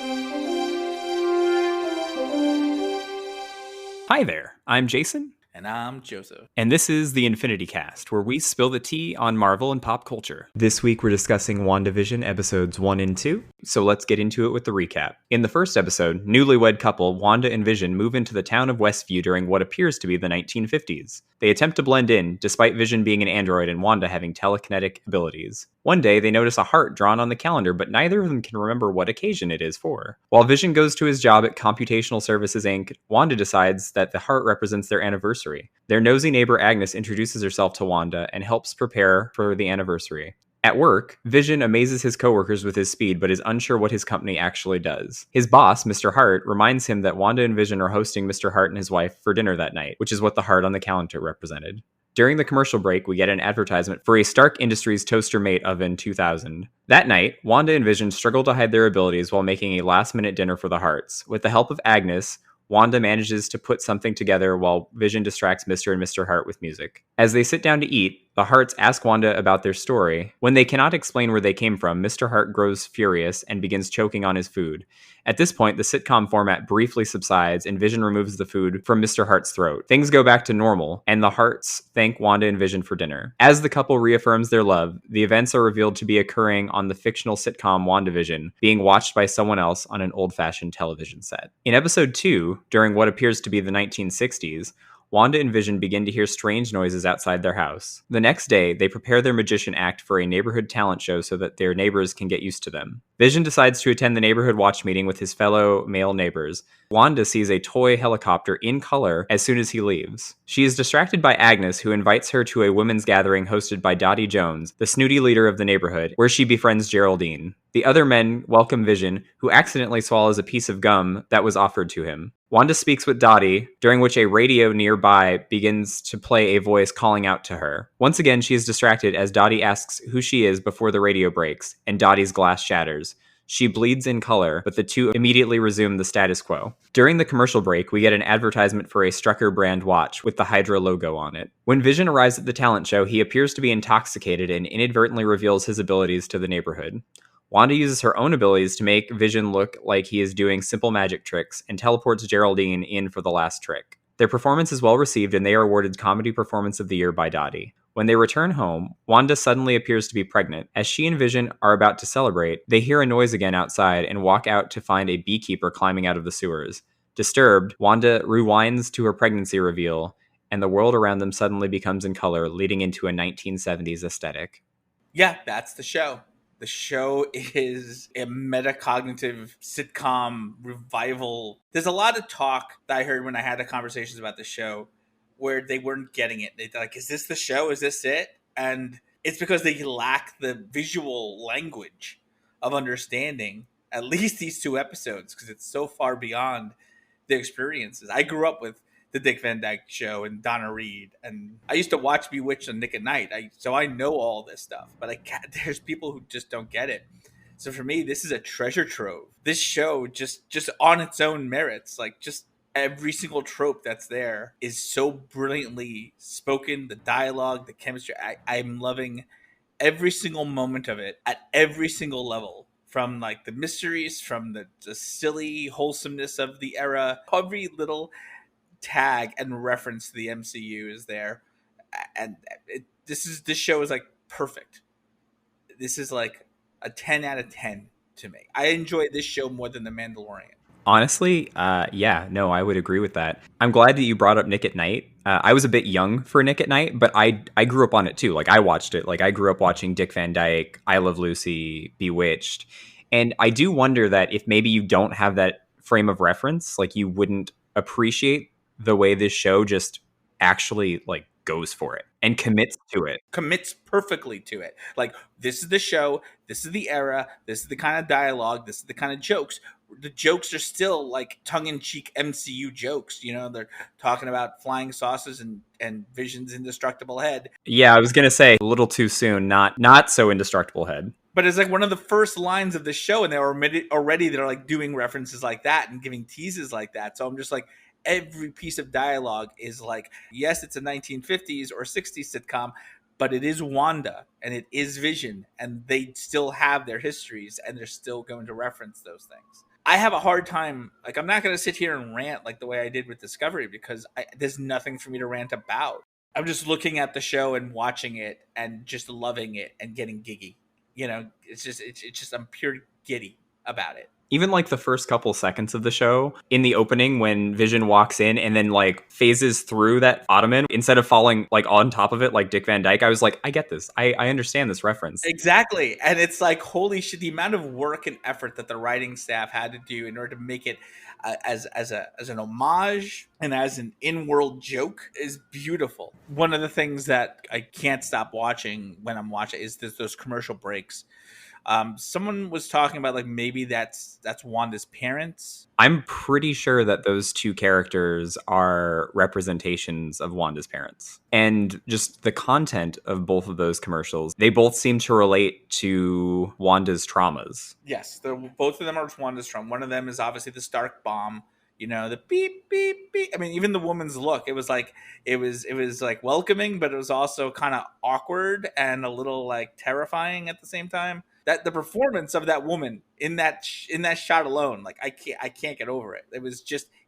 Hi there, I'm Jason, And I'm Joseph. and this is the Infinity Cast, where we spill the tea on Marvel and pop culture. This week we're discussing WandaVision episodes 1 and 2, so let's get into it with the recap. In the first episode, newlywed couple Wanda and Vision move into the town of Westview during what appears to be the 1950s. They attempt to blend in, despite Vision being an android and Wanda having telekinetic abilities. One day, they notice a heart drawn on the calendar, but neither of them can remember what occasion it is for. While Vision goes to his job at Computational Services Inc., Wanda decides that the heart represents their anniversary. Their nosy neighbor Agnes introduces herself to Wanda and helps prepare for the anniversary. At work, Vision amazes his coworkers with his speed, but is unsure what his company actually does. His boss, Mr. Hart, reminds him that Wanda and Vision are hosting Mr. Hart and his wife for dinner that night, which is what the heart on the calendar represented. During the commercial break, we get an advertisement for a Stark Industries Toaster Mate Oven 2000. That night, Wanda and Vision struggle to hide their abilities while making a last-minute dinner for the Harts. With the help of Agnes, Wanda manages to put something together while Vision distracts Mr. and Mr. Hart with music. As they sit down to eat, the Harts ask Wanda about their story. When they cannot explain where they came from, Mr. Hart grows furious and begins choking on his food. At this point, the sitcom format briefly subsides and Vision removes the food from Mr. Hart's throat. Things go back to normal, and the Harts thank Wanda and Vision for dinner. As the couple reaffirms their love, the events are revealed to be occurring on the fictional sitcom WandaVision, being watched by someone else on an old-fashioned television set. In episode 2, during what appears to be the 1960s, Wanda and Vision begin to hear strange noises outside their house. The next day, they prepare their magician act for a neighborhood talent show so that their neighbors can get used to them. Vision decides to attend the neighborhood watch meeting with his fellow male neighbors. Wanda sees a toy helicopter in color as soon as he leaves. She is distracted by Agnes, who invites her to a women's gathering hosted by Dottie Jones, the snooty leader of the neighborhood, where she befriends Geraldine. The other men welcome Vision, who accidentally swallows a piece of gum that was offered to him. Wanda speaks with Dottie, during which a radio nearby begins to play a voice calling out to her. Once again, she is distracted as Dottie asks who she is before the radio breaks, and Dottie's glass shatters. She bleeds in color, but the two immediately resume the status quo. During the commercial break, we get an advertisement for a Strucker brand watch with the Hydra logo on it. When Vision arrives at the talent show, he appears to be intoxicated and inadvertently reveals his abilities to the neighborhood. Wanda uses her own abilities to make Vision look like he is doing simple magic tricks and teleports Geraldine in for the last trick. Their performance is well received and they are awarded Comedy Performance of the Year by Dottie. When they return home, Wanda suddenly appears to be pregnant. As she and Vision are about to celebrate, they hear a noise again outside and walk out to find a beekeeper climbing out of the sewers. Disturbed, Wanda rewinds to her pregnancy reveal, and the world around them suddenly becomes in color, leading into a 1970s aesthetic. Yeah, that's the show. The show is a metacognitive sitcom revival. There's a lot of talk that I heard when I had the conversations about the show where they weren't getting it. They're like, is this the show? Is this it? And it's because they lack the visual language of understanding at least these two episodes because it's so far beyond their experiences. I grew up with the Dick Van Dyke Show and Donna Reed, and I used to watch Bewitched on Nick at Night. So I know all this stuff, but I can't, there's people who just don't get it. So for me, this is a treasure trove. This show just on its own merits, like just every single trope that's there is so brilliantly spoken. The dialogue, the chemistry, I'm loving every single moment of it at every single level. From like the mysteries, from the silly wholesomeness of the era, every little tag and reference to the MCU is there, and this show is like perfect. This is like a 10 out of 10 to me. I enjoy this show more than The Mandalorian. Honestly, yeah, no, I would agree with that. I'm glad that you brought up Nick at Night. I was a bit young for Nick at Night, but I grew up on it too. Like I watched it. Like I grew up watching Dick Van Dyke, I Love Lucy, Bewitched, and I do wonder that if maybe you don't have that frame of reference, like you wouldn't appreciate the way this show just actually like goes for it and commits to it. Commits perfectly to it. Like this is the show, this is the era, this is the kind of dialogue, this is the kind of jokes. The jokes are still like tongue-in-cheek MCU jokes. You know, they're talking about flying saucers and Vision's indestructible head. Yeah, I was gonna say a little too soon. Not so indestructible head. But it's like one of the first lines of the show, and already they're like doing references like that and giving teases like that. So I'm just like, every piece of dialogue is like, yes, it's a 1950s or 60s sitcom, but it is Wanda and it is Vision, and they still have their histories and they're still going to reference those things. I have a hard time. Like, I'm not going to sit here and rant like the way I did with Discovery because there's nothing for me to rant about. I'm just looking at the show and watching it and just loving it and getting giggy. It's just I'm pure giddy about it. Even like the first couple seconds of the show in the opening when Vision walks in and then like phases through that ottoman instead of falling like on top of it like Dick Van Dyke, I was like, I get this. I understand this reference. Exactly. And it's like, holy shit, the amount of work and effort that the writing staff had to do in order to make it as an homage and as an in-world joke is beautiful. One of the things that I can't stop watching when I'm watching is those commercial breaks. Someone was talking about like maybe that's Wanda's parents. I'm pretty sure that those two characters are representations of Wanda's parents. And just the content of both of those commercials, they both seem to relate to Wanda's traumas. Yes, both of them are Wanda's trauma. One of them is obviously the Stark bomb. The beep beep beep. I mean, even the woman's look. It was like welcoming, but it was also kind of awkward and a little like terrifying at the same time. That the performance of that woman in that shot alone, like I can't get over it.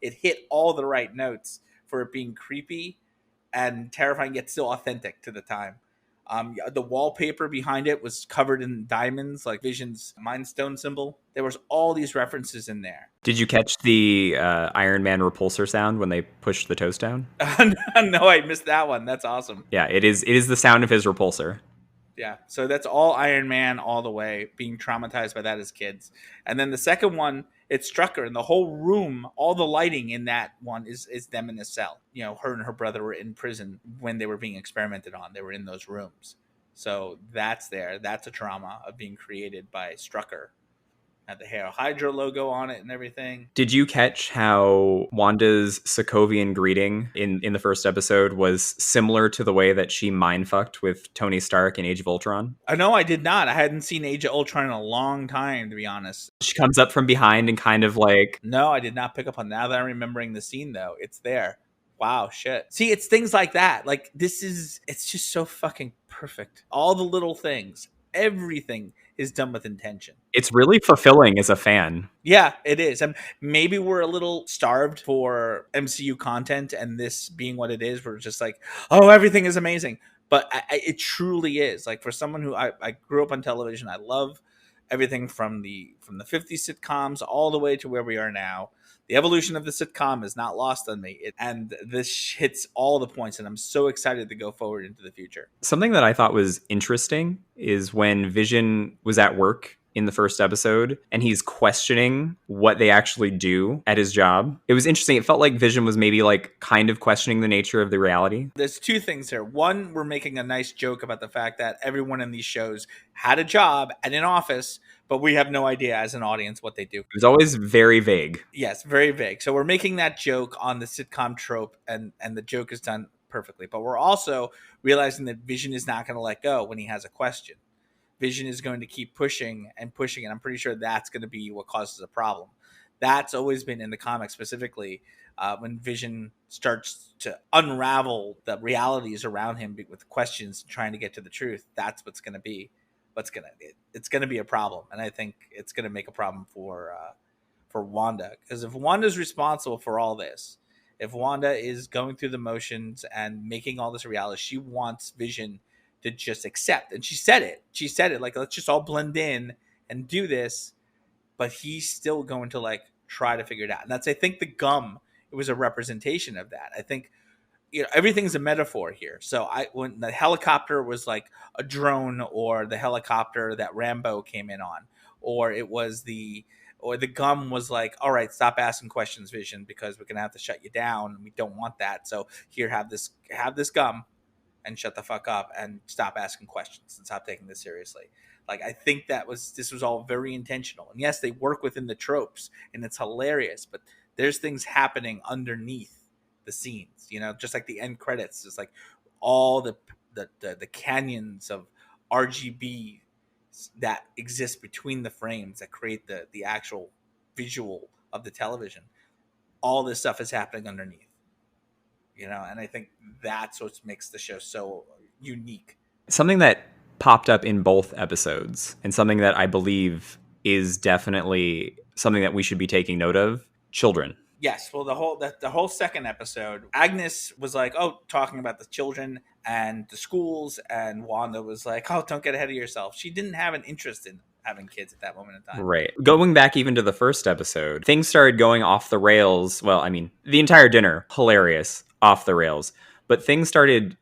It hit all the right notes for it being creepy and terrifying, yet still authentic to the time. The wallpaper behind it was covered in diamonds, like Vision's Mind Stone symbol. There was all these references in there. Did you catch the Iron Man repulsor sound when they pushed the toast down? No, I missed that one. That's awesome. Yeah, it is the sound of his repulsor. Yeah, so that's all Iron Man all the way, being traumatized by that as kids. And then the second one, it's Strucker, and the whole room, all the lighting in that one is them in a cell. Her and her brother were in prison when they were being experimented on. They were in those rooms. So that's there. That's a trauma of being created by Strucker. Had the Hail Hydra logo on it and everything. Did you catch how Wanda's Sokovian greeting in the first episode was similar to the way that she mindfucked with Tony Stark in Age of Ultron? No, I did not. I hadn't seen Age of Ultron in a long time, to be honest. She comes up from behind and kind of like... No, I did not pick up on that. Now that I'm remembering the scene, though, it's there. Wow, shit. See, it's things like that. Like, it's just so fucking perfect. All the little things, everything is done with intention. It's really fulfilling as a fan. Yeah, it is. And maybe we're a little starved for MCU content, and this being what it is, we're just like, oh, everything is amazing. But it truly is. Like, for someone who I grew up on television, I love everything from the 50s sitcoms all the way to where we are now. The evolution of the sitcom is not lost on me. And this hits all the points, and I'm so excited to go forward into the future. Something that I thought was interesting is when Vision was at work in the first episode and he's questioning what they actually do at his job. It was interesting. It felt like Vision was maybe like kind of questioning the nature of the reality. There's two things here. One, we're making a nice joke about the fact that everyone in these shows had a job and an office, but we have no idea as an audience what they do. It was always very vague. Yes, very vague. So we're making that joke on the sitcom trope, and the joke is done perfectly. But we're also realizing that Vision is not going to let go when he has a question. Vision is going to keep pushing and pushing, and I'm pretty sure that's going to be what causes a problem. That's always been in the comics, specifically when Vision starts to unravel the realities around him with questions, trying to get to the truth. That's what's going to be. It's going to be a problem, and I think it's going to make a problem for Wanda, because if Wanda's responsible for all this, if Wanda is going through the motions and making all this reality, she wants Vision to just accept. And she said it like, let's just all blend in and do this. But he's still going to like try to figure it out. And that's, I think, the gum, it was a representation of that. I think, everything's a metaphor here. So when the helicopter was like a drone, or the helicopter that Rambo came in on, or the gum was like, all right, stop asking questions, Vision, because we're going to have to shut you down. We don't want that. So here, have this gum, and shut the fuck up and stop asking questions and stop taking this seriously. Like, I think this was all very intentional. And yes, they work within the tropes and it's hilarious, but there's things happening underneath the scenes, just like the end credits, just like all the canyons of RGB that exist between the frames that create the actual visual of the television. All this stuff is happening underneath. And I think that's what makes the show so unique. Something that popped up in both episodes, and something that I believe is definitely something that we should be taking note of. Children. Yes, well, the whole second episode, Agnes was like, "Oh, talking about the children and the schools," and Wanda was like, "Oh, don't get ahead of yourself." She didn't have an interest in having kids at that moment in time. Right. Going back even to the first episode, things started going off the rails. Well, I mean, the entire dinner, hilarious, off the rails. But things started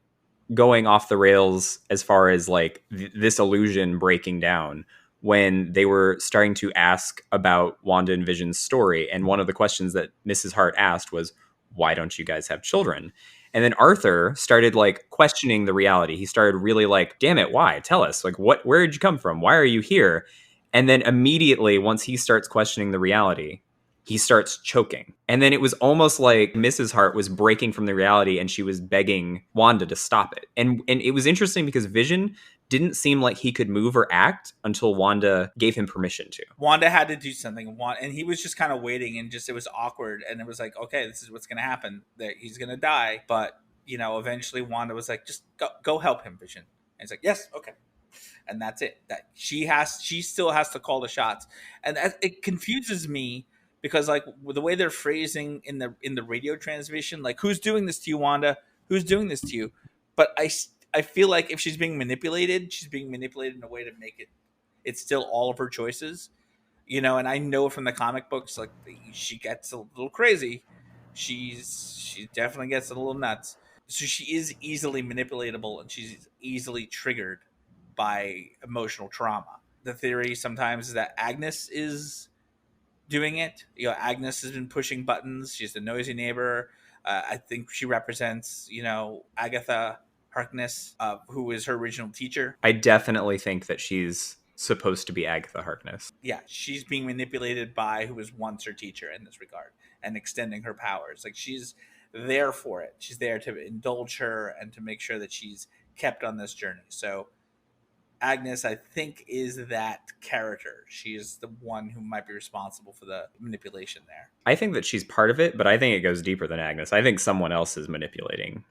going off the rails as far as like this illusion breaking down when they were starting to ask about Wanda and Vision's story. And one of the questions that Mrs. Hart asked was, why don't you guys have children? And then Arthur started like questioning the reality. He started really like, damn it, why? Tell us. Like, where did you come from? Why are you here? And then immediately, once he starts questioning the reality, he starts choking. And then it was almost like Mrs. Hart was breaking from the reality and she was begging Wanda to stop it. And it was interesting because Vision didn't seem like he could move or act until Wanda gave him permission to. Wanda had to do something, and he was just kind of waiting, and just it was awkward, and it was like, okay, this is what's going to happen. That he's going to die, but eventually Wanda was like, just go help him, Vision. And he's like, yes, okay. And that's it. That she still has to call the shots, and it confuses me because like the way they're phrasing in the radio transmission, like, who's doing this to you, Wanda? Who's doing this to you? But I feel like if she's being manipulated in a way to make it's still all of her choices, and I know from the comic books, like, she gets a little crazy. She definitely gets a little nuts. So she is easily manipulatable, and she's easily triggered by emotional trauma. The theory sometimes is that Agnes is doing it. Agnes has been pushing buttons. She's the noisy neighbor. I think she represents, Agatha Harkness, who is her original teacher. I definitely think that she's supposed to be Agatha Harkness. Yeah, she's being manipulated by who was once her teacher in this regard, and extending her powers. Like, she's there for it. She's there to indulge her and to make sure that she's kept on this journey. So Agnes, I think, is that character. She is the one who might be responsible for the manipulation there. I think that she's part of it, but I think it goes deeper than Agnes. I think someone else is manipulating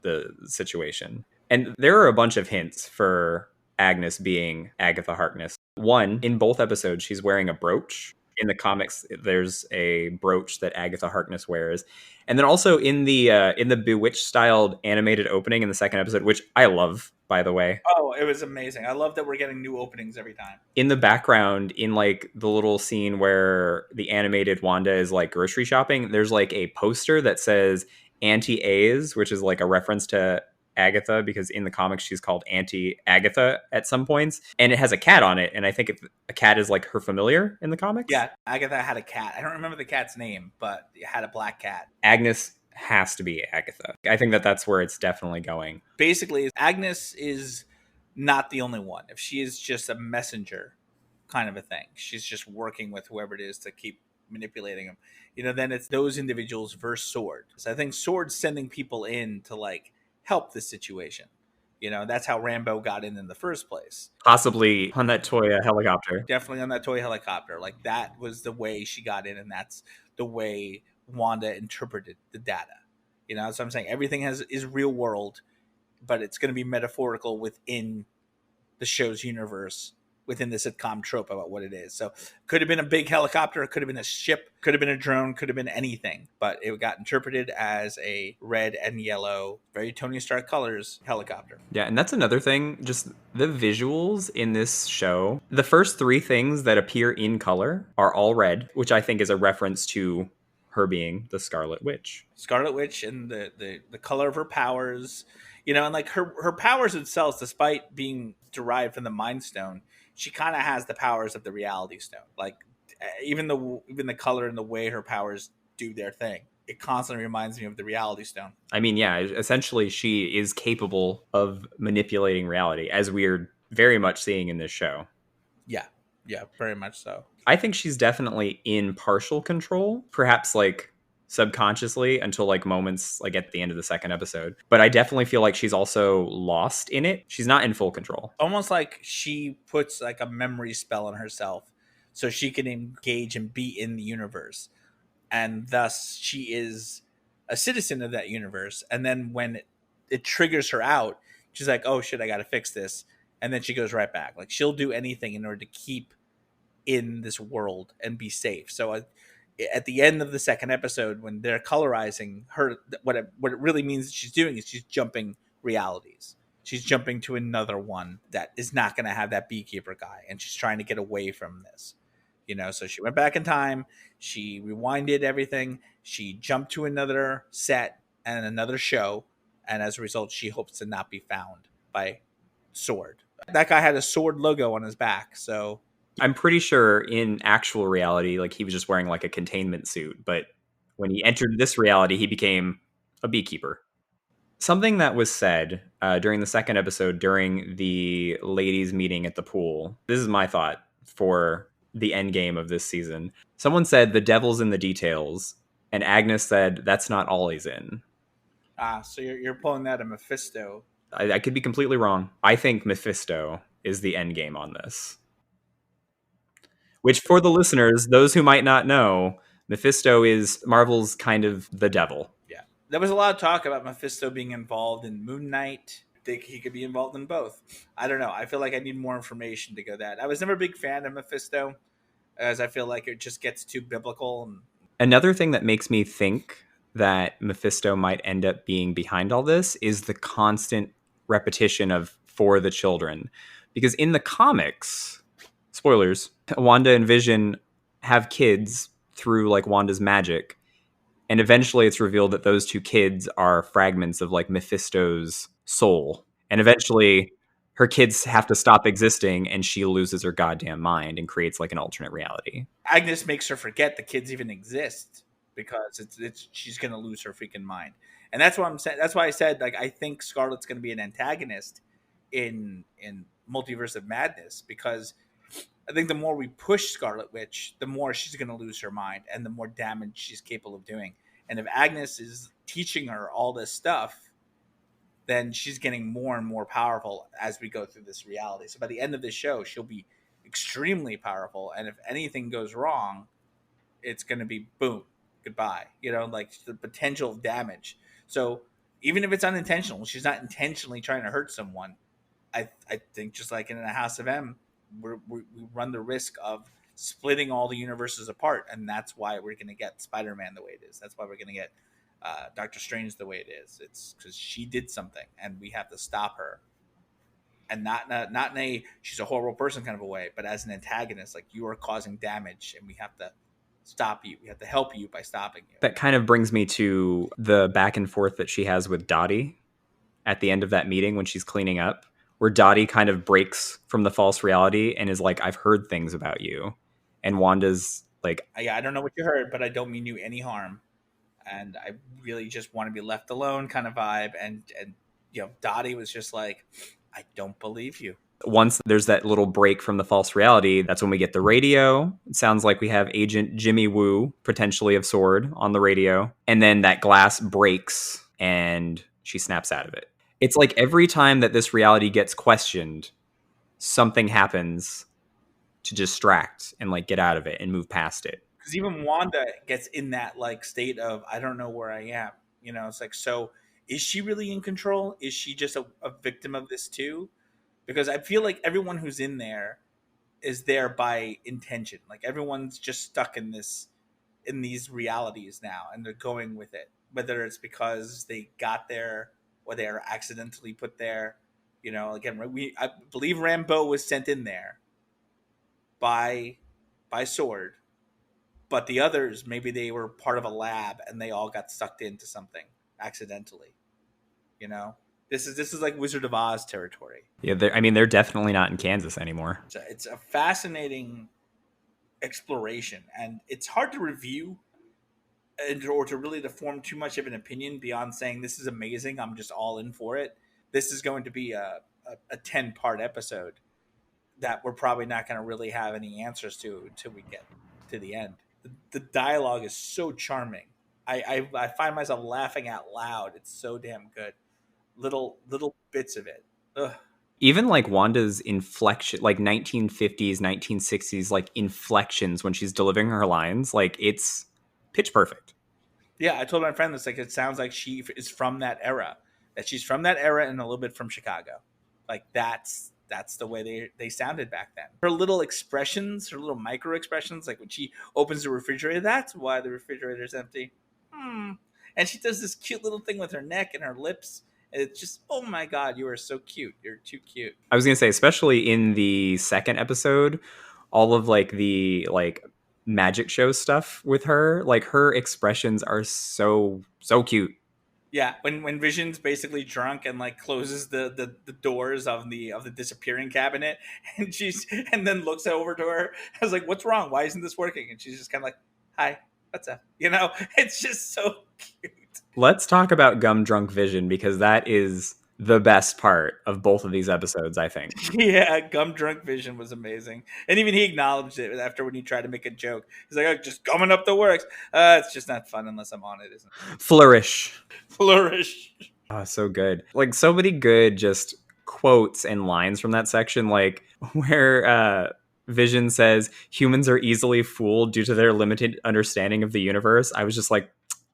the situation. And there are a bunch of hints for Agnes being Agatha Harkness. One, in both episodes, she's wearing a brooch. In the comics, there's a brooch that Agatha Harkness wears. And then also in the Bewitched styled animated opening in the second episode, which I love, by the way. Oh, it was amazing. I love that we're getting new openings every time. In the background, in like the little scene where the animated Wanda is like grocery shopping, there's like a poster that says Auntie A's, which is like a reference to Agatha, because in the comics she's called Auntie Agatha at some points, and it has a cat on it, and I think a cat is like her familiar in the comics. Yeah, Agatha had a cat. I don't remember the cat's name, but it had a black cat. Agnes has to be Agatha. I think that that's where it's definitely going. Basically, Agnes is not the only one. If she is just a messenger kind of a thing, she's just working with whoever it is to keep manipulating them, then it's those individuals versus Sword. So I think Sword's sending people in to like help the situation. That's how Rambo got in the first place. Possibly on that toy helicopter. Definitely on that toy helicopter. Like, that was the way she got in, and that's the way Wanda interpreted the data. So I'm saying everything is real world, but it's going to be metaphorical within the show's universe, within the sitcom trope about what it is. So could have been a big helicopter, it could have been a ship, could have been a drone, could have been anything, but it got interpreted as a red and yellow, very Tony Stark colors helicopter. Yeah, and that's another thing, just the visuals in this show. The first three things that appear in color are all red, which I think is a reference to her being the Scarlet Witch. Scarlet Witch, and the color of her powers, and like her powers themselves, despite being derived from the Mind Stone, she kind of has the powers of the Reality Stone. Like, even the color and the way her powers do their thing, it constantly reminds me of the Reality Stone. I mean, yeah, essentially she is capable of manipulating reality, as we're very much seeing in this show. Yeah, very much so. I think she's definitely in partial control, perhaps like subconsciously, until like moments like at the end of the second episode. But I definitely feel like she's also lost in it. She's not in full control. Almost like she puts like a memory spell on herself so she can engage and be in the universe. And thus she is a citizen of that universe. And then when it triggers her out, she's like, oh shit, I got to fix this. And then she goes right back. Like, she'll do anything in order to keep in this world and be safe. So at the end of the second episode, when they're colorizing her, what it really means she's doing is she's jumping realities. She's jumping to another one that is not going to have that beekeeper guy, and she's trying to get away from this. So she went back in time, she rewinded everything, she jumped to another set and another show, and as a result, she hopes to not be found by Sword. That guy had a Sword logo on his back, so I'm pretty sure in actual reality, like he was just wearing like a containment suit, but when he entered this reality, he became a beekeeper. Something that was said during the second episode, during the ladies' meeting at the pool. This is my thought for the end game of this season. Someone said the devil's in the details, and Agnes said that's not all he's in. so you're pulling that a Mephisto. I could be completely wrong. I think Mephisto is the end game on this. Which, for the listeners, those who might not know, Mephisto is Marvel's kind of the devil. Yeah, there was a lot of talk about Mephisto being involved in Moon Knight. I think he could be involved in both. I don't know. I feel like I need more information to go that. I was never a big fan of Mephisto, as I feel like it just gets too biblical. Another thing that makes me think that Mephisto might end up being behind all this is the constant repetition of "for the children," because in the comics, spoilers, Wanda and Vision have kids through like Wanda's magic, and eventually it's revealed that those two kids are fragments of like Mephisto's soul, and eventually her kids have to stop existing and she loses her goddamn mind and creates like an alternate reality. Agnes makes her forget the kids even exist because it's she's gonna lose her freaking mind, and that's what I'm saying. That's why I said like I think Scarlet's gonna be an antagonist in Multiverse of Madness, because I think the more we push Scarlet Witch, the more she's gonna lose her mind and the more damage she's capable of doing. And if Agnes is teaching her all this stuff, then she's getting more and more powerful as we go through this reality. So by the end of this show, she'll be extremely powerful, and if anything goes wrong, it's going to be boom, goodbye. Like the potential of damage. So even if it's unintentional, she's not intentionally trying to hurt someone. I think just like in a House of M, we run the risk of splitting all the universes apart, and that's why we're going to get Spider-Man the way it is. That's why we're going to get Doctor Strange the way it is. It's because she did something, and we have to stop her. And not in a she's a horrible person kind of a way, but as an antagonist, like you are causing damage, and we have to stop you. We have to help you by stopping you. That kind of brings me to the back and forth that she has with Dottie at the end of that meeting when she's cleaning up, where Dottie kind of breaks from the false reality and is like, I've heard things about you. And Wanda's like, I don't know what you heard, but I don't mean you any harm. And I really just want to be left alone kind of vibe. And Dottie was just like, I don't believe you. Once there's that little break from the false reality, that's when we get the radio. It sounds like we have Agent Jimmy Woo, potentially of Sword, on the radio. And then that glass breaks and she snaps out of it. It's like every time that this reality gets questioned, something happens to distract and like get out of it and move past it. Because even Wanda gets in that like state of, I don't know where I am. It's like, so is she really in control? Is she just a victim of this too? Because I feel like everyone who's in there is there by intention. Like everyone's just stuck in these realities now, and they're going with it. Whether it's because they got there or they are accidentally put there. Again, I believe Rambeau was sent in there by Sword, but the others, maybe they were part of a lab and they all got sucked into something accidentally. This is like Wizard of Oz territory. Yeah, they're definitely not in Kansas anymore. It's a fascinating exploration, and it's hard to review or to form too much of an opinion beyond saying this is amazing. I'm just all in for it. This is going to be a 10-part episode that we're probably not going to really have any answers to until we get to the end. The dialogue is so charming. I find myself laughing out loud. It's so damn good. Little bits of it. Ugh. Even like Wanda's inflection, like 1950s, 1960s, like inflections when she's delivering her lines, like it's pitch perfect. Yeah, I told my friend this. Like, it sounds like she is from that era. That she's from that era and a little bit from Chicago. Like that's that's the way they sounded back then. Her little expressions, her little micro expressions, like when she opens the refrigerator, that's why the refrigerator's empty. And she does this cute little thing with her neck and her lips. And it's just, oh my God, you are so cute. You're too cute. I was gonna say, especially in the second episode, all of like the like magic show stuff with her, like her expressions are so cute. Yeah, when Vision's basically drunk and like closes the doors of the disappearing cabinet, and then looks over to her. I was like, "What's wrong? Why isn't this working?" And she's just kind of like, "Hi, what's up?" It's just so cute. Let's talk about Gum Drunk Vision, because that is the best part of both of these episodes, I think. Yeah, Gum Drunk Vision was amazing, and even he acknowledged it after when he tried to make a joke. He's like, "Oh, just gumming up the works. It's just not fun unless I'm on it, isn't it?" Flourish. Oh, so good. Like so many good just quotes and lines from that section, like where Vision says humans are easily fooled due to their limited understanding of the universe. I was just like,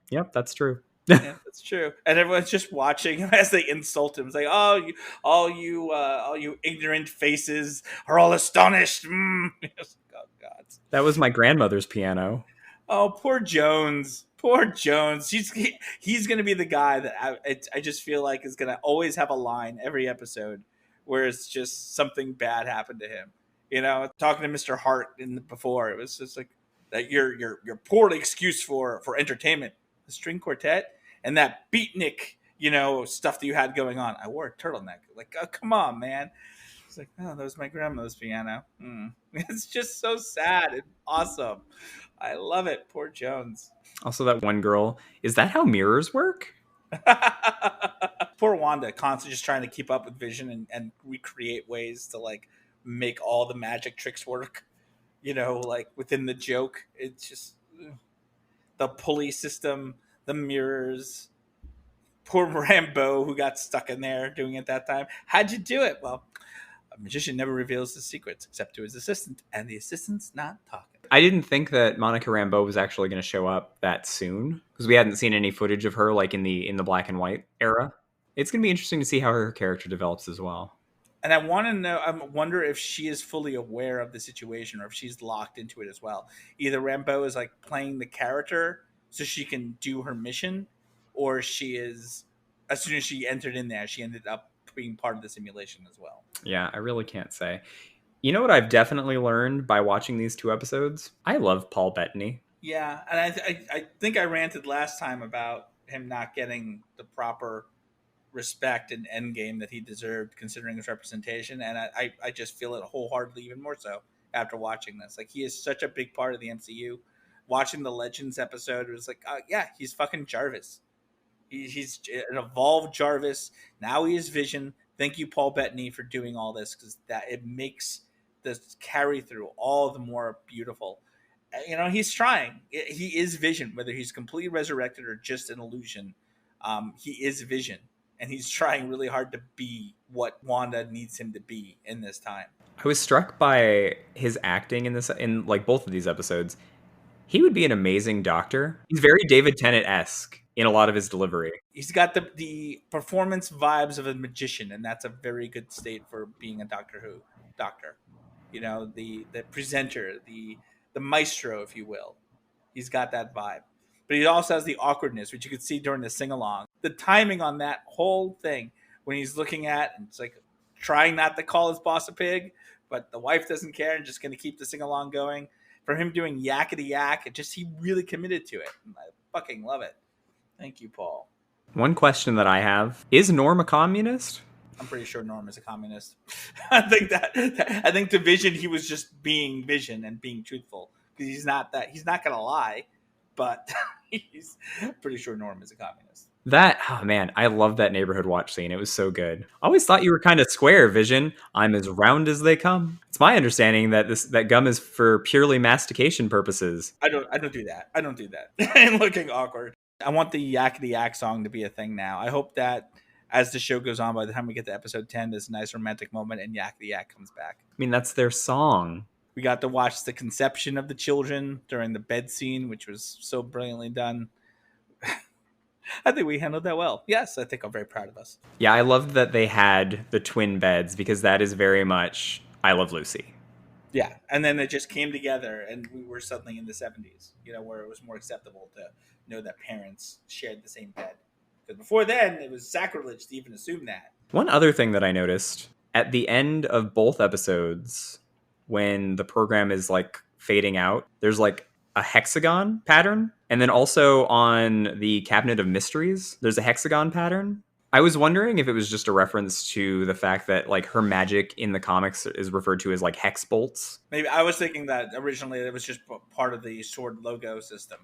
yep, that's true. Yeah, that's true. And everyone's just watching as they insult him. It's like, oh, all you ignorant faces are all astonished. Oh God. That was my grandmother's piano. Oh, poor Jones. Poor Jones. He's going to be the guy that I just feel like is going to always have a line every episode where it's just something bad happened to him. Talking to Mr. Hart before, it was just like that your poor excuse for entertainment, the string quartet and that beatnik, stuff that you had going on. I wore a turtleneck. Like, oh, come on, man. It's like, oh, that was my grandmother's piano. It's just so sad and awesome. I love it. Poor Jones. Also, that one girl. Is that how mirrors work? Poor Wanda, constantly just trying to keep up with Vision and recreate ways to like make all the magic tricks work. Like within the joke. It's just the pulley system, the mirrors. Poor Rambo who got stuck in there doing it that time. How'd you do it? Well, a magician never reveals his secrets except to his assistant, and the assistant's not talking. I didn't think that Monica Rambeau was actually going to show up that soon, because we hadn't seen any footage of her like in the black and white era. It's going to be interesting to see how her character develops as well. And I wonder if she is fully aware of the situation or if she's locked into it as well. Either Rambeau is like playing the character so she can do her mission, or she is, as soon as she entered in there, she ended up being part of the simulation as well. Yeah, I really can't say. You know what I've definitely learned by watching these two episodes? I love Paul Bettany. Yeah, and I think I ranted last time about him not getting the proper respect and Endgame that he deserved considering his representation, and I just feel it wholeheartedly even more so after watching this. Like, he is such a big part of the MCU. Watching the Legends episode, it was like, yeah, he's fucking Jarvis. He's an evolved Jarvis. Now he is Vision. Thank you, Paul Bettany, for doing all this, because that it makes the carry through all the more beautiful. He's trying. He is Vision, whether he's completely resurrected or just an illusion. He is Vision, and he's trying really hard to be what Wanda needs him to be in this time. I was struck by his acting in like both of these episodes. He would be an amazing doctor. He's very David Tennant-esque in a lot of his delivery. He's got the performance vibes of a magician, and that's a very good state for being a Doctor Who doctor. The presenter, the maestro, if you will. He's got that vibe. But he also has the awkwardness, which you could see during the sing-along. The timing on that whole thing, when he's looking at, and it's like trying not to call his boss a pig, but the wife doesn't care and just going to keep the sing-along going. For him doing yakety yak, he really committed to it. I fucking love it. Thank you, Paul. One question that I have, is Norm a communist? I'm pretty sure Norm is a communist. I think to Vision, he was just being Vision and being truthful, because he's not going to lie, but he's pretty sure Norm is a communist. Oh man, I love that neighborhood watch scene. It was so good. I always thought you were kind of square, Vision. I'm as round as they come. It's my understanding that that gum is for purely mastication purposes. I don't do that. And looking awkward. I want the Yakety Yak song to be a thing now. I hope that as the show goes on, by the time we get to episode 10, there's a nice romantic moment and Yakety Yak comes back. I mean, that's their song. We got to watch the conception of the children during the bed scene, which was so brilliantly done. I think we handled that well. Yes, I think I'm very proud of us. Yeah, I loved that they had the twin beds because that is very much I Love Lucy. Yeah, and then it just came together, and we were suddenly in the 70s, where it was more acceptable to know that parents shared the same bed. Because before then, it was sacrilege to even assume that. One other thing that I noticed at the end of both episodes, when the program is like fading out, there's like a hexagon pattern. And then also on the Cabinet of Mysteries, there's a hexagon pattern. I was wondering if it was just a reference to the fact that like her magic in the comics is referred to as like hex bolts. Maybe I was thinking that originally it was just part of the sword logo system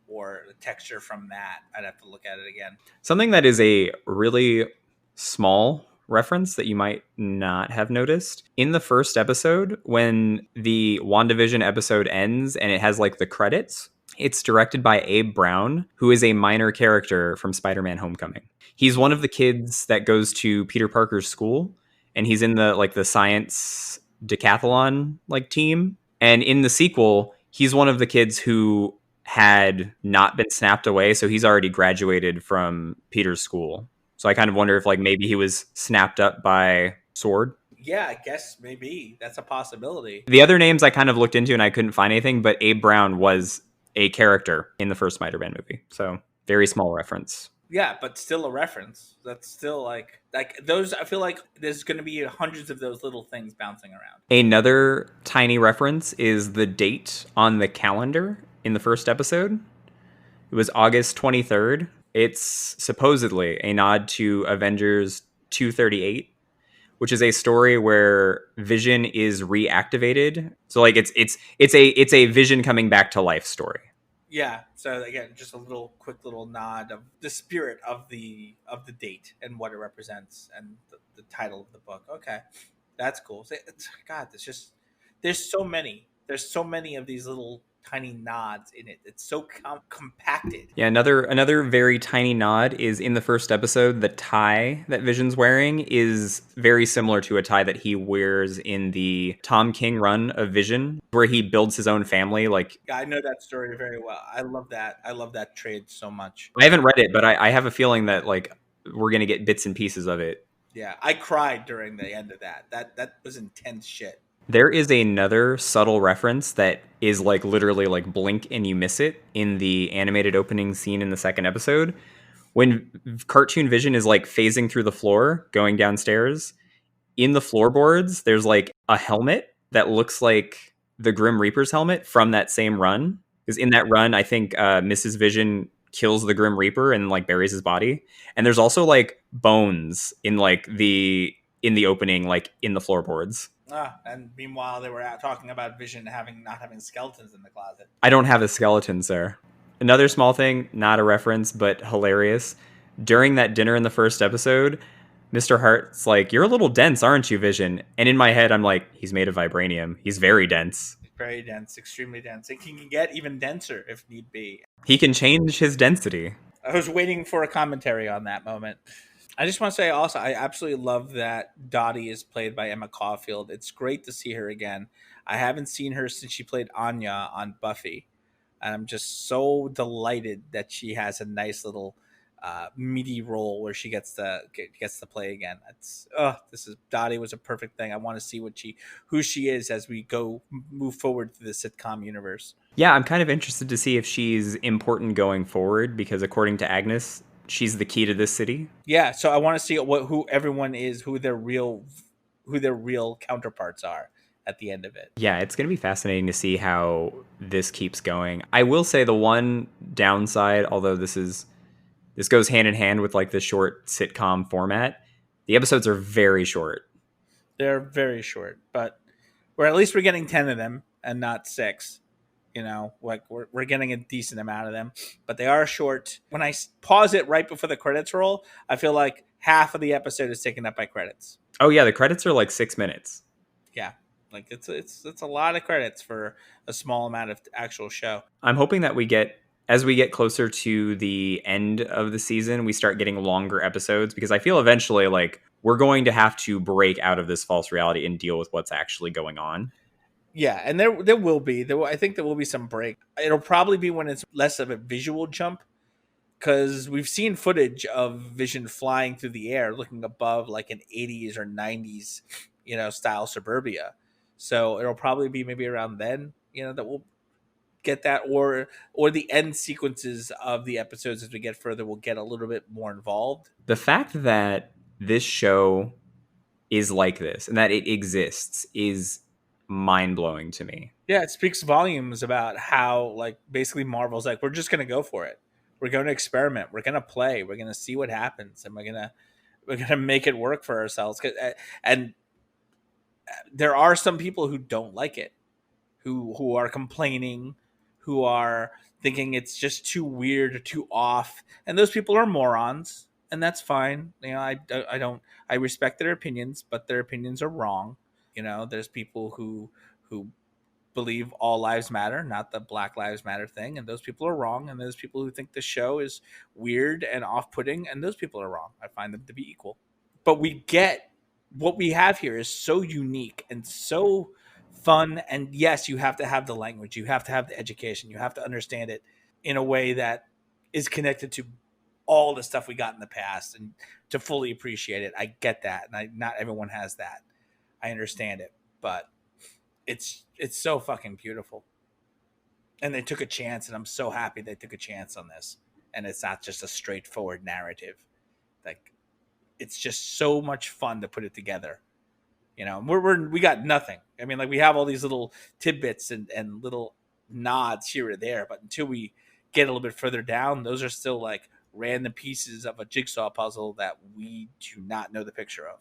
or the texture from that. I'd have to look at it again. Something that is a really small reference that you might not have noticed. In the first episode, when the WandaVision episode ends and it has like the credits, it's directed by Abe Brown, who is a minor character from Spider-Man Homecoming. He's one of the kids that goes to Peter Parker's school, and he's in the science decathlon like team. And in the sequel, he's one of the kids who had not been snapped away, so he's already graduated from Peter's school. So I kind of wonder if like maybe he was snapped up by Sword. Yeah, I guess maybe that's a possibility. The other names I kind of looked into and I couldn't find anything, but Abe Brown was a character in the first Spider-Man movie. So very small reference. Yeah, but still a reference. That's still like those. I feel like there's going to be hundreds of those little things bouncing around. Another tiny reference is the date on the calendar in the first episode. It was August 23rd. It's supposedly a nod to Avengers 238, which is a story where Vision is reactivated. So like it's a Vision coming back to life story. Yeah. So again, just a quick little nod of the spirit of the date and what it represents and the title of the book. Okay, that's cool. God, there's so many. There's so many of these little tiny nods in it. It's so compacted. Yeah, another very tiny nod is in the first episode. The tie that Vision's wearing is very similar to a tie that he wears in the Tom King run of Vision, where he builds his own family. Like, I know that story very well. I love that. I love that trade so much. I haven't read it, but I have a feeling that like we're gonna get bits and pieces of it. Yeah, I cried during the end of that. That was intense shit. There is another subtle reference that is like literally like blink and you miss it in the animated opening scene in the second episode. When Cartoon Vision is like phasing through the floor, going downstairs, in the floorboards, there's like a helmet that looks like the Grim Reaper's helmet from that same run. Because in that run, I think Mrs. Vision kills the Grim Reaper and like buries his body. And there's also like bones in like in the opening, like in the floorboards. And meanwhile, they were out talking about Vision not having skeletons in the closet. I don't have the skeletons there. Another small thing, not a reference, but hilarious. During that dinner in the first episode, Mr. Hart's like, "You're a little dense, aren't you, Vision?" And in my head, I'm like, he's made of vibranium. He's very dense. Very dense, extremely dense. It can get even denser if need be. He can change his density. I was waiting for a commentary on that moment. I just want to say also, I absolutely love that Dottie is played by Emma Caulfield. It's great to see her again. I haven't seen her since she played Anya on Buffy. And I'm just so delighted that she has a nice little meaty role where she gets to play again. Dottie was a perfect thing. I want to see who she is as we move forward through the sitcom universe. Yeah, I'm kind of interested to see if she's important going forward because according to Agnes, she's the key to this city. Yeah, so I want to see who everyone is, who their real counterparts are at the end of it. Yeah, it's going to be fascinating to see how this keeps going. I will say the one downside, although this goes hand in hand with like the short sitcom format, the episodes are very short. They're very short, but at least we're getting 10 of them and not 6. Like we're getting a decent amount of them, but they are short. When I pause it right before the credits roll, I feel like half of the episode is taken up by credits. Oh yeah, the credits are like 6 minutes. Yeah, like it's a lot of credits for a small amount of actual show. I'm hoping that as we get closer to the end of the season, we start getting longer episodes because I feel eventually like we're going to have to break out of this false reality and deal with what's actually going on. Yeah, and there will be. I think there will be some break. It'll probably be when it's less of a visual jump because we've seen footage of Vision flying through the air, looking above like an 80s or 90s, style suburbia. So it'll probably be maybe around then, that we'll get that, or the end sequences of the episodes as we get further will get a little bit more involved. The fact that this show is like this and that it exists is mind-blowing to me. Yeah, it speaks volumes about how like basically Marvel's like, we're just gonna go for it. We're going to experiment. We're gonna play. We're gonna see what happens, and we're gonna make it work for ourselves. And there are some people who don't like it, who are complaining, who are thinking it's just too weird or too off, and those people are morons, and that's fine. I don't I respect their opinions, but their opinions are wrong. There's people who believe all lives matter, not the Black Lives Matter thing, and those people are wrong. And there's people who think the show is weird and off-putting, and those people are wrong. I find them to be equal. But we get what we have here is so unique and so fun. And yes, you have to have the language, you have to have the education, you have to understand it in a way that is connected to all the stuff we got in the past, and to fully appreciate it. I get that, and not everyone has that. I understand it, but it's so fucking beautiful. And they took a chance, and I'm so happy they took a chance on this. And it's not just a straightforward narrative. Like, it's just so much fun to put it together. We got nothing. I mean, like, we have all these little tidbits and little nods here or there, but until we get a little bit further down, those are still like random pieces of a jigsaw puzzle that we do not know the picture of.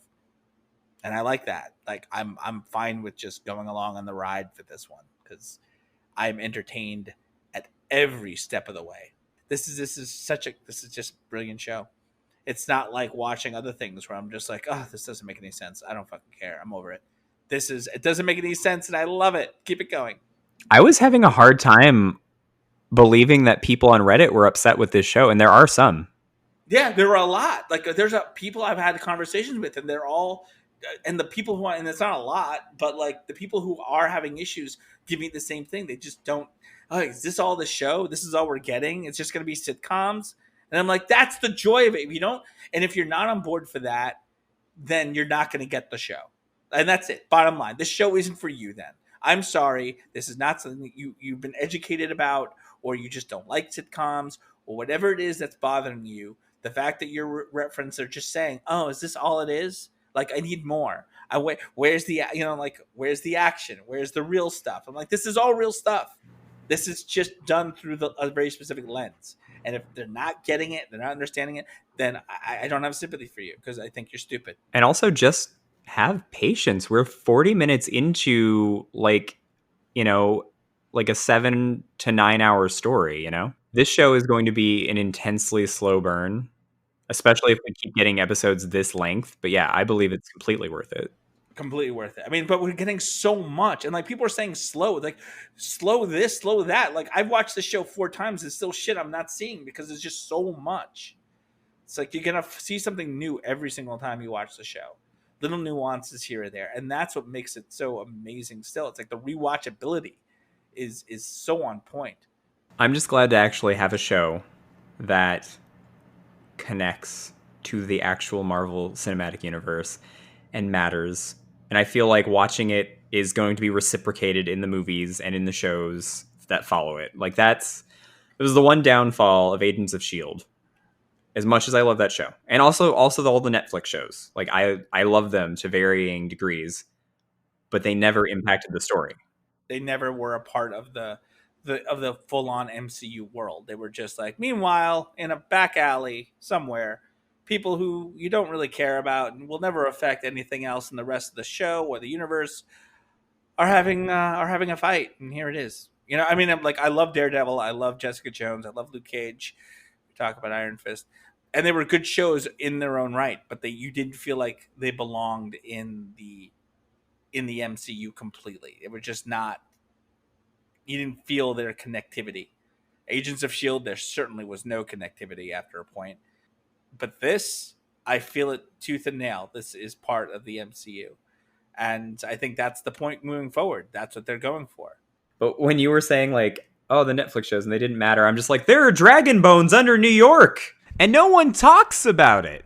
And I like that. Like, I'm fine with just going along on the ride for this one, because I'm entertained at every step of the way. This is just a brilliant show. It's not like watching other things where I'm just like, oh, this doesn't make any sense. I don't fucking care. I'm over it. It doesn't make any sense, and I love it. Keep it going. I was having a hard time believing that people on Reddit were upset with this show, and there are some. Yeah, there are a lot. Like, there's people I've had conversations with, and they're all, and the people who, and it's not a lot, but like the people who are having issues give me the same thing. They just don't. Oh, is this all the show? This is all we're getting? It's just going to be sitcoms? And I'm like, that's the joy of it. If you don't, and if you're not on board for that, then you're not going to get the show. And that's it. Bottom line, this show isn't for you. Then I'm sorry. This is not something that you've been educated about, or you just don't like sitcoms, or whatever it is that's bothering you. The fact that your reference are just saying, "Oh, is this all it is?" Like, I need more. Where's the where's the action? Where's the real stuff? I'm like, this is all real stuff. This is just done through a very specific lens. And if they're not getting it, they're not understanding it, then I don't have sympathy for you, because I think you're stupid. And also, just have patience. We're 40 minutes into like a 7 to 9 hour story. This show is going to be an intensely slow burn, especially if we keep getting episodes this length. But yeah, I believe it's completely worth it. Completely worth it. I mean, but we're getting so much, and like, people are saying slow, like slow this, slow that. Like, I've watched the show 4 times, and still shit I'm not seeing, because there's just so much. It's like you're gonna see something new every single time you watch the show. Little nuances here or there, and that's what makes it so amazing. Still, it's like the rewatchability is so on point. I'm just glad to actually have a show that connects to the actual Marvel Cinematic Universe and matters. And I feel like watching it is going to be reciprocated in the movies and in the shows that follow it. Like, it was the one downfall of Agents of S.H.I.E.L.D. As much as I love that show. And also all the Netflix shows. Like, I love them to varying degrees, but they never impacted the story. They never were a part of the full on MCU world. They were just like, meanwhile, in a back alley somewhere, people who you don't really care about and will never affect anything else in the rest of the show or the universe are having a fight, and here it is. I mean, I'm like, I love Daredevil, I love Jessica Jones, I love Luke Cage. We talk about Iron Fist, and they were good shows in their own right, but you didn't feel like they belonged in the MCU completely. It was just not. You didn't feel their connectivity. Agents of S.H.I.E.L.D., there certainly was no connectivity after a point. But this, I feel it tooth and nail. This is part of the MCU. And I think that's the point moving forward. That's what they're going for. But when you were saying, like, oh, the Netflix shows, and they didn't matter. I'm just like, there are dragon bones under New York, and no one talks about it.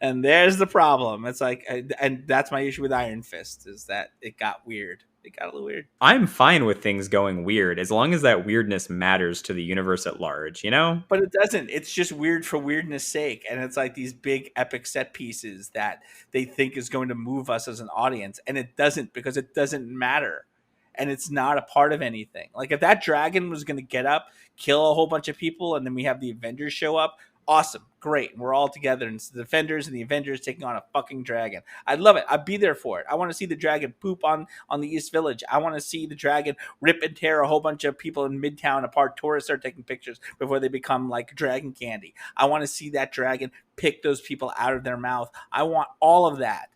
And there's the problem. It's like, and that's my issue with Iron Fist, is that it got weird. It got a little weird. I'm fine with things going weird as long as that weirdness matters to the universe at large, you know? But it doesn't. It's just weird for weirdness sake. And it's like these big epic set pieces that they think is going to move us as an audience. And it doesn't, because it doesn't matter. And it's not a part of anything. Like if that dragon was going to get up, kill a whole bunch of people, and then we have the Avengers show up, awesome, great. We're all together, and it's the Defenders and the Avengers taking on a fucking dragon. I'd love it. I'd be there for it. I want to see the dragon poop on the East Village. I want to see the dragon rip and tear a whole bunch of people in Midtown apart. Tourists start taking pictures before they become like dragon candy. I want to see that dragon pick those people out of their mouth. I want all of that.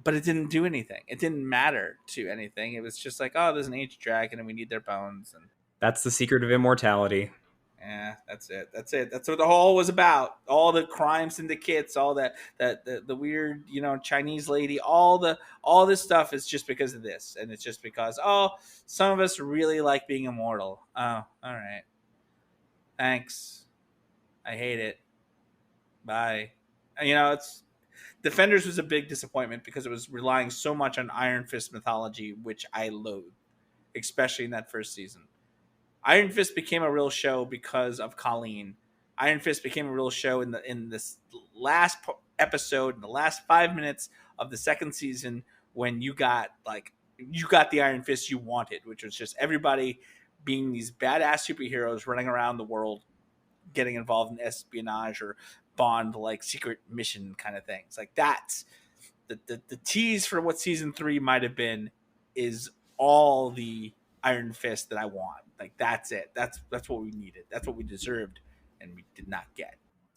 But it didn't do anything. It didn't matter to anything. It was just like, oh, there's an ancient dragon and we need their bones. And that's the secret of immortality. Yeah, that's it. That's it. That's what the whole was about. All the crime syndicates, all that the weird, Chinese lady, all this stuff is just because of this. And it's just because, some of us really like being immortal. Oh, all right. Thanks. I hate it. Bye. It's Defenders was a big disappointment because it was relying so much on Iron Fist mythology, which I loathe, especially in that first season. Iron Fist became a real show because of Colleen. Iron Fist became a real show in this last episode, in the last 5 minutes of the second season, when you got the Iron Fist you wanted, which was just everybody being these badass superheroes running around the world, getting involved in espionage or Bond secret mission kind of things. Like that's the tease for what season 3 might have been is all the Iron Fist that I want. Like that's it. That's what we needed. That's what we deserved, and we did not get.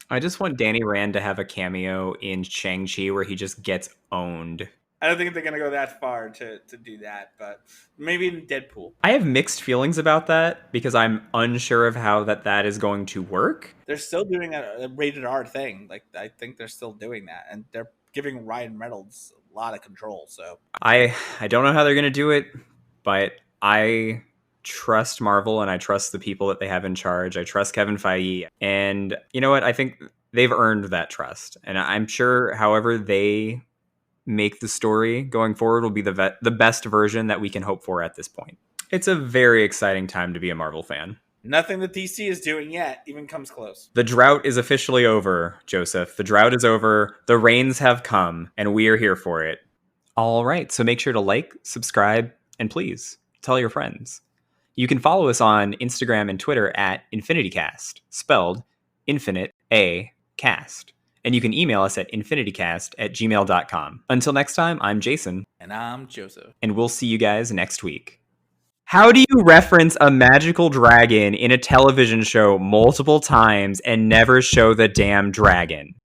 I just want Danny Rand to have a cameo in Shang-Chi where he just gets owned. I don't think they're going to go that far to do that, but maybe in Deadpool. I have mixed feelings about that because I'm unsure of how that is going to work. They're still doing a rated R thing. Like I think they're still doing that, and they're giving Ryan Reynolds a lot of control. So I don't know how they're going to do it, but I trust Marvel and I trust the people that they have in charge. I trust Kevin Feige, and you know what? I think they've earned that trust, and I'm sure however they make the story going forward will be the best version that we can hope for at this point. It's a very exciting time to be a Marvel fan. Nothing that DC is doing yet even comes close. The drought is officially over, Joseph. The drought is over. The rains have come, and we are here for it. All right, so make sure to like, subscribe, and please tell your friends. You can follow us on Instagram and Twitter at Infini-TEA, spelled Infinite A Cast. And you can email us at infinitycast@gmail.com. Until next time, I'm Jason. And I'm Joseph. And we'll see you guys next week. How do you reference a magical dragon in a television show multiple times and never show the damn dragon?